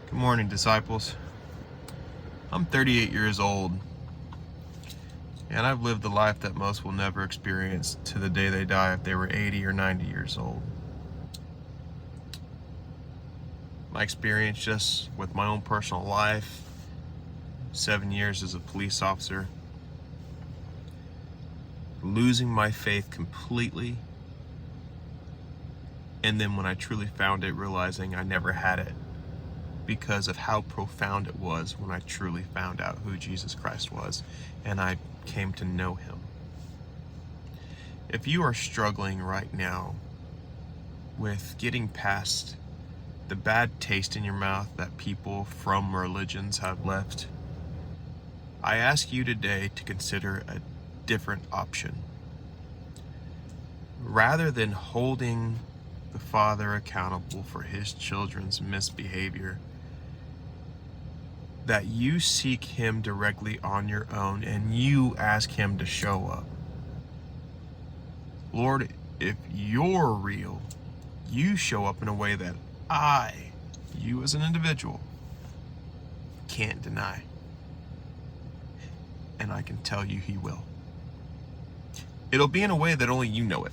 Good morning, disciples. I'm 38 years old, and I've lived the life that most will never experience to the day they die if they were 80 or 90 years old. My experience just with my own personal life, 7 years as a police officer, losing my faith completely, and then when I truly found it, realizing I never had it because of how profound it was when I truly found out who Jesus Christ was and I came to know him. If you are struggling right now with getting past the bad taste in your mouth that people from religions have left, I ask you today to consider a different option. Rather than holding the Father accountable for his children's misbehavior, that you seek him directly on your own and you ask him to show up. Lord, if you're real, you show up in a way that you as an individual, can't deny. And I can tell you he will. It'll be in a way that only you know it.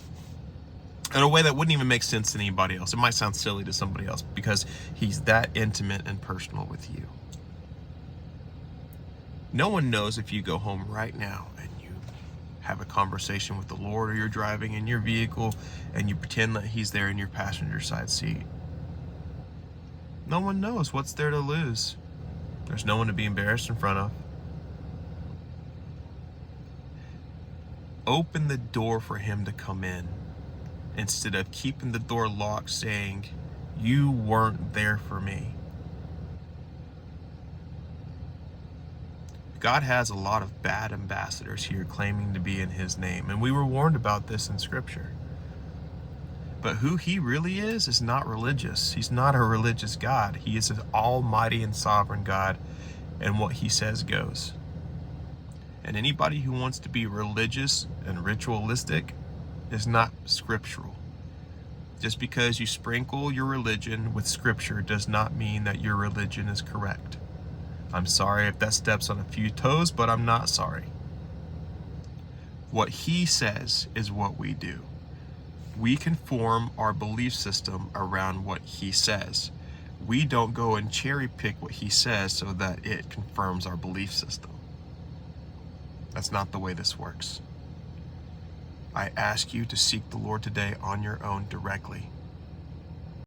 In a way that wouldn't even make sense to anybody else. It might sound silly to somebody else because he's that intimate and personal with you. No one knows if you go home right now and you have a conversation with the Lord, or you're driving in your vehicle and you pretend that he's there in your passenger side seat. No one knows what's there to lose. There's no one to be embarrassed in front of. Open the door for him to come in instead of keeping the door locked saying, you weren't there for me. God has a lot of bad ambassadors here claiming to be in his name, and we were warned about this in Scripture. But who he really is not religious. He's not a religious God. He is an almighty and sovereign God, and what he says goes. And anybody who wants to be religious and ritualistic is not scriptural. Just because you sprinkle your religion with Scripture does not mean that your religion is correct. I'm sorry if that steps on a few toes, but I'm not sorry. What he says is what we do. We conform our belief system around what he says. We don't go and cherry pick what he says so that it confirms our belief system. That's not the way this works. I ask you to seek the Lord today on your own directly.